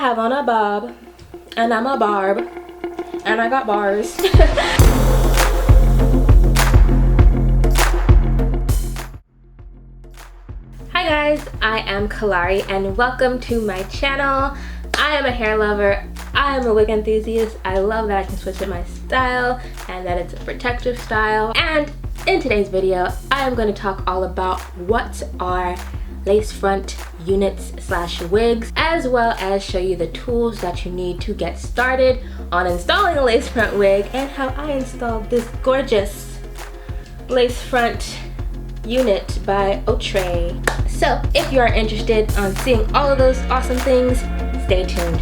have on a bob, and I'm a barb, and I got bars. Hi guys, I am Kalari and welcome to my channel. I am a hair lover, I am a wig enthusiast. I love that I can switch up my style and that it's a protective style. And in today's video, I am going to talk all about what are lace front units slash wigs, as well as show you the tools that you need to get started on installing a lace front wig and how I installed this gorgeous lace front unit by Outre. So if you are interested on seeing all of those awesome things, stay tuned.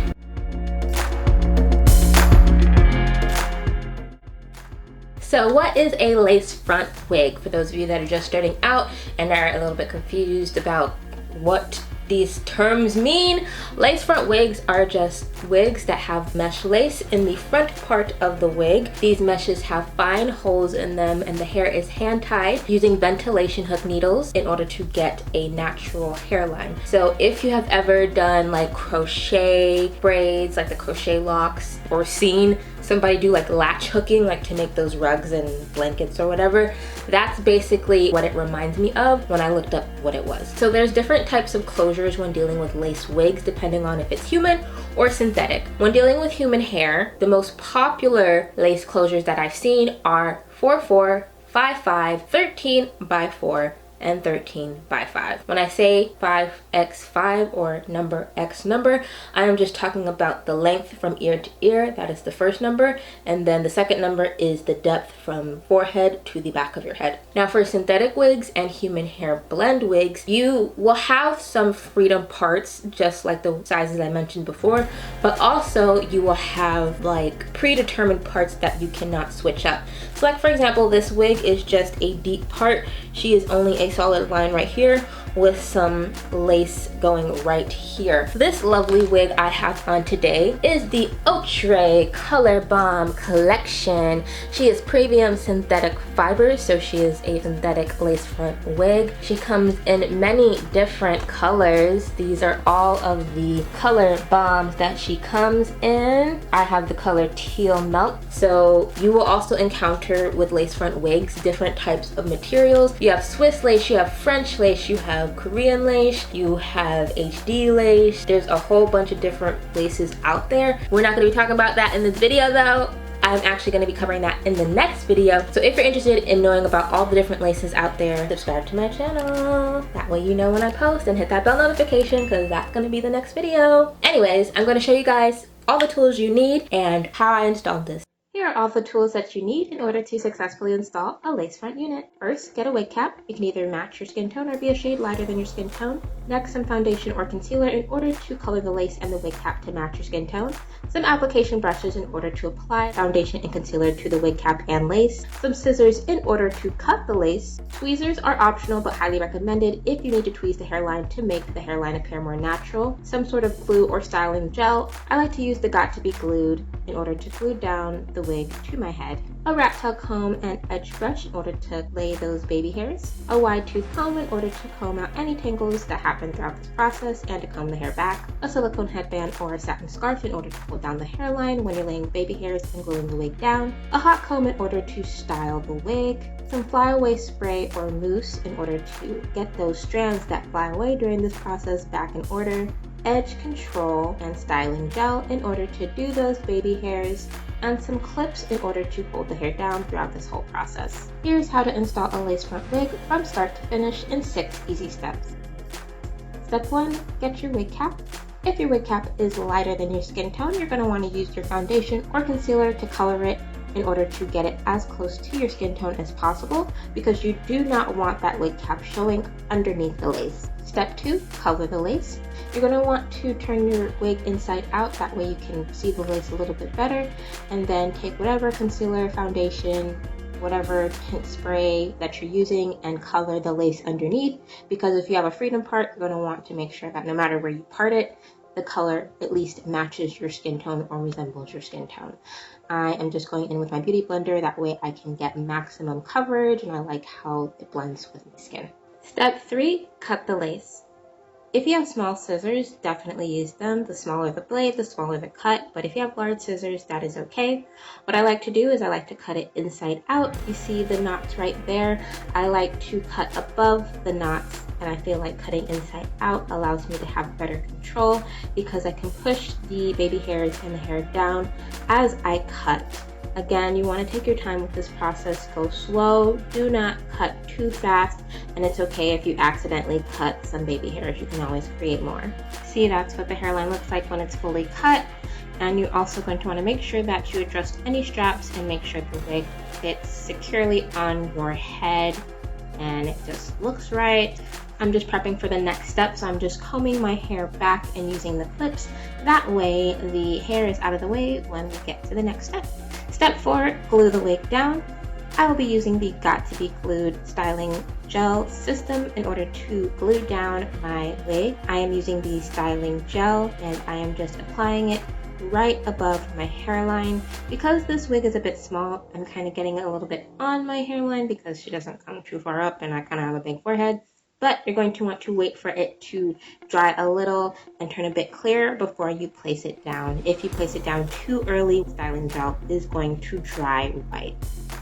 So what is a lace front wig? For those of you that are just starting out and are a little bit confused about what these terms mean, lace front wigs are just wigs that have mesh lace in the front part of the wig. These meshes have fine holes in them and the hair is hand tied using ventilation hook needles in order to get a natural hairline. So if you have ever done like crochet braids, like the crochet locks, or seen somebody do like latch hooking, like to make those rugs and blankets or whatever, that's basically what it reminds me of when I looked up what it was. So there's different types of closures when dealing with lace wigs depending on if it's human or synthetic. When dealing with human hair, the most popular lace closures that I've seen are 4-4, 5-5, 13 by 4, and 13 by 5. When I say 5x5 or number x number, I am just talking about the length from ear to ear. That is the first number, and then the second number is the depth from forehead to the back of your head. Now for synthetic wigs and human hair blend wigs, you will have some freedom parts just like the sizes I mentioned before, but also you will have like predetermined parts that you cannot switch up. So like for example, this wig is just a deep part. She is only a solid line right here with some lace going right here. This lovely wig I have on today is the Outre Color Bomb collection. She is premium synthetic fibers, so she is a synthetic lace front wig. She comes in many different colors. These are all of the color bombs that she comes in. I have the color Teal Melt. So you will also encounter with lace front wigs different types of materials. You have Swiss lace, you have French lace, you have Korean lace, you have HD lace. There's a whole bunch of different laces out there. We're not going to be talking about that in this video though. I'm actually going to be covering that in the next video. So if you're interested in knowing about all the different laces out there, subscribe to my channel. That way you know when I post, and hit that bell notification because that's going to be the next video. Anyways, I'm going to show you guys all the tools you need and how I installed this. Here are all the tools that you need in order to successfully install a lace front unit. First, get a wig cap. You can either match your skin tone or be a shade lighter than your skin tone. Next, some foundation or concealer in order to color the lace and the wig cap to match your skin tone. Some application brushes in order to apply foundation and concealer to the wig cap and lace. Some scissors in order to cut the lace. Tweezers are optional but highly recommended if you need to tweeze the hairline to make the hairline appear more natural. Some sort of glue or styling gel. I like to use the Got to Be Glued in order to glue down the wig to my head. A rat tail comb and edge brush in order to lay those baby hairs. A wide tooth comb in order to comb out any tangles that happen throughout this process and to comb the hair back. A silicone headband or a satin scarf in order to hold down the hairline when you're laying baby hairs and gluing the wig down. A hot comb in order to style the wig. Some flyaway spray or mousse in order to get those strands that fly away during this process back in order. Edge control and styling gel in order to do those baby hairs, and some clips in order to hold the hair down throughout this whole process. Here's how to install a lace front wig from start to finish in 6 easy steps. Step 1, get your wig cap. If your wig cap is lighter than your skin tone, you're going to want to use your foundation or concealer to color it in order to get it as close to your skin tone as possible, because you do not want that wig cap showing underneath the lace. Step 2, color the lace. You're going to want to turn your wig inside out, that way you can see the lace a little bit better, and then take whatever concealer, foundation, whatever tint spray that you're using and color the lace underneath, because if you have a freedom part, you're going to want to make sure that no matter where you part it, the color at least matches your skin tone or resembles your skin tone. I am just going in with my beauty blender, that way I can get maximum coverage and I like how it blends with my skin. Step 3, cut the lace. If you have small scissors, definitely use them. The smaller the blade, the smaller the cut, but if you have large scissors, that is okay. What I like to do is I like to cut it inside out. You see the knots right there. I like to cut above the knots, and I feel like cutting inside out allows me to have better control because I can push the baby hairs and the hair down as I cut. Again, you want to take your time with this process. Go slow, do not cut too fast, and it's okay if you accidentally cut some baby hairs. You can always create more. See, that's what the hairline looks like when it's fully cut. And you're also going to want to make sure that you adjust any straps and make sure the wig fits securely on your head and it just looks right. I'm just prepping for the next step, so I'm just combing my hair back and using the clips. That way the hair is out of the way when we get to the next step. Step 4, glue the wig down. I will be using the Got To Be Glued styling gel system in order to glue down my wig. I am using the styling gel and I am just applying it right above my hairline. Because this wig is a bit small, I'm kind of getting it a little bit on my hairline because she doesn't come too far up and I kind of have a big forehead. But you're going to want to wait for it to dry a little and turn a bit clearer before you place it down. If you place it down too early, styling gel is going to dry white.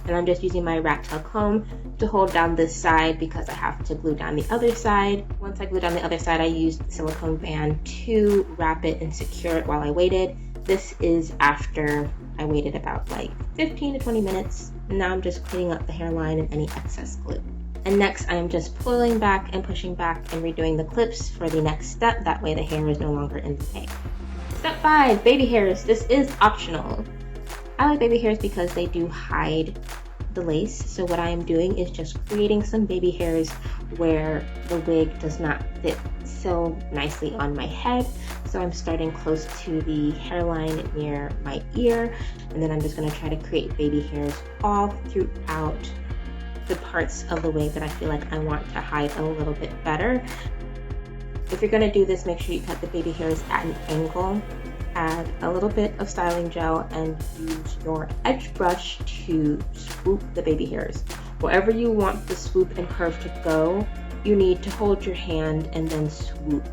And I'm just using my rat tail comb to hold down this side because I have to glue down the other side. Once I glue down the other side, I used the silicone band to wrap it and secure it while I waited. This is after I waited about like 15 to 20 minutes. Now I'm just cleaning up the hairline and any excess glue. And next I'm just pulling back and pushing back and redoing the clips for the next step. That way the hair is no longer in the way. Step 5, baby hairs. This is optional. I like baby hairs because they do hide the lace. So what I am doing is just creating some baby hairs where the wig does not fit so nicely on my head. So I'm starting close to the hairline near my ear, and then I'm just going to try to create baby hairs all throughout the parts of the wig that I feel like I want to hide a little bit better. If you're going to do this, make sure you cut the baby hairs at an angle. Add a little bit of styling gel and use your edge brush to swoop the baby hairs. Wherever you want the swoop and curve to go, you need to hold your hand and then swoop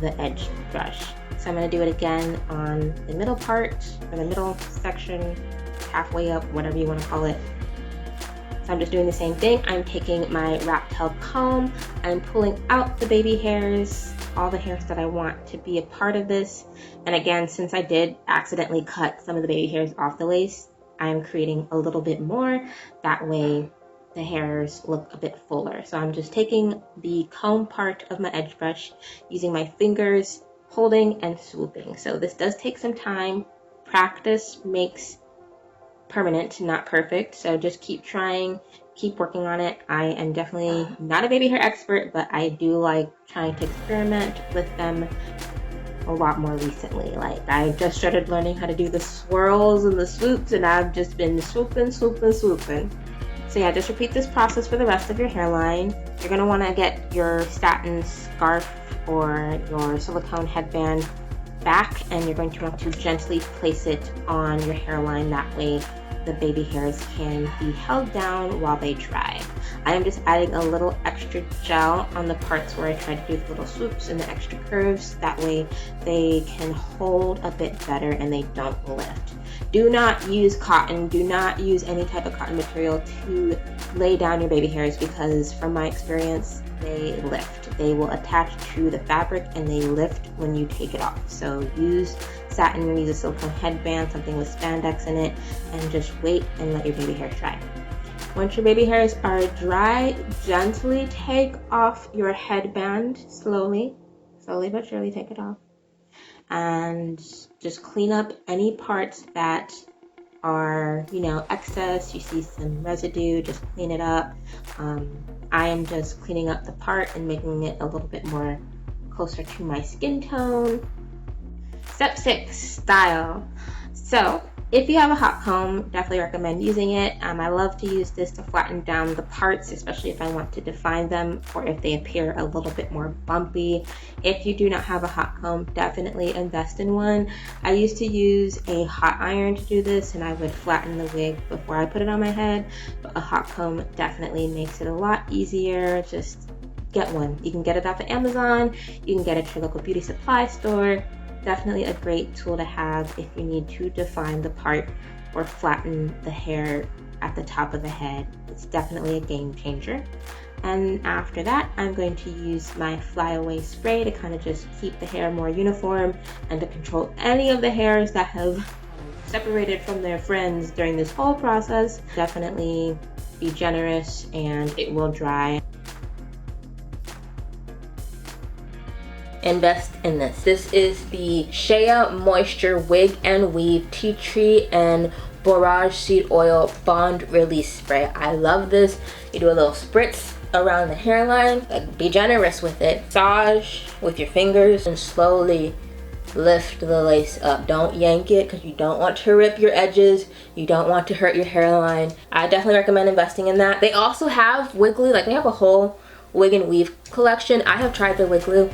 the edge brush. So I'm going to do it again on the middle part, or the middle section, halfway up, whatever you want to call it. So I'm just doing the same thing. I'm taking my rat tail comb, I'm pulling out the baby hairs, all the hairs that I want to be a part of this. And again, since I did accidentally cut some of the baby hairs off the lace, I'm creating a little bit more. That way the hairs look a bit fuller. So I'm just taking the comb part of my edge brush, using my fingers, holding and swooping. So this does take some time. Practice makes permanent, not perfect. So just keep trying, keep working on it. I am definitely not a baby hair expert, but I do like trying to experiment with them a lot more recently. Like I just started learning how to do the swirls and the swoops, and I've just been swooping. So yeah, just repeat this process for the rest of your hairline. You're gonna wanna get your satin scarf or your silicone headband back, and you're going to want to gently place it on your hairline. That way the baby hairs can be held down while they dry. I am just adding a little extra gel on the parts where I try to do the little swoops and the extra curves. That way they can hold a bit better and they don't lift. Do not use cotton. Do not use any type of cotton material to lay down your baby hairs, because from my experience, they lift. They will attach to the fabric and they lift when you take it off. So use satin, use a silicone headband, something with spandex in it, and just wait and let your baby hairs dry. Once your baby hairs are dry, gently take off your headband, slowly but surely take it off. And just clean up any parts that are, excess. You see some residue, just clean it up. I am just cleaning up the part and making it a little bit more closer to my skin tone. Step 6, style. So if you have a hot comb, definitely recommend using it. I love to use this to flatten down the parts, especially if I want to define them or if they appear a little bit more bumpy. If you do not have a hot comb, definitely invest in one. I used to use a hot iron to do this, and I would flatten the wig before I put it on my head, but a hot comb definitely makes it a lot easier. Just get one. You can get it off of Amazon, you can get it at your local beauty supply store. Definitely a great tool to have if you need to define the part or flatten the hair at the top of the head. It's definitely a game changer. And after that, I'm going to use my flyaway spray to kind of just keep the hair more uniform and to control any of the hairs that have separated from their friends during this whole process. Definitely be generous and it will dry. Invest in this. This is the Shea Moisture Wig and Weave Tea Tree and Borage Seed Oil Bond Release Spray. I love this. You do a little spritz around the hairline. Like, be generous with it. Massage with your fingers and slowly lift the lace up. Don't yank it because you don't want to rip your edges. You don't want to hurt your hairline. I definitely recommend investing in that. They also have wig glue. Like, they have a whole wig and weave collection. I have tried the wig glue.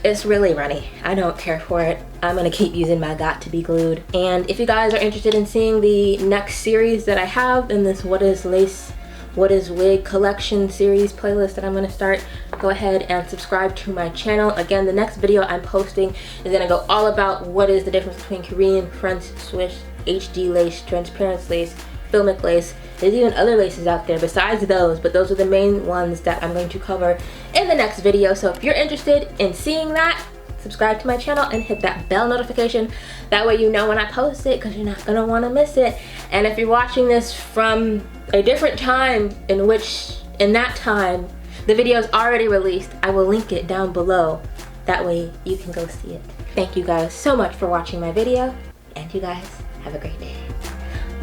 It's really runny. I don't care for it. I'm gonna keep using my Got to Be Glued. And if you guys are interested in seeing the next series that I have in this What is Lace, What is Wig collection series playlist that I'm gonna start, go ahead and subscribe to my channel. Again, the next video I'm posting is gonna go all about what is the difference between Korean, French, Swiss, HD lace, transparent lace, Filmic lace. There's even other laces out there besides those, but those are the main ones that I'm going to cover in the next video. So if you're interested in seeing that, subscribe to my channel and hit that bell notification. That way you know when I post it, because you're not gonna want to miss it. And if you're watching this from a different time in that time the video is already released, I will link it down below. That way you can go see it. Thank you guys so much for watching my video, and you guys have a great day.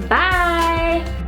Bye!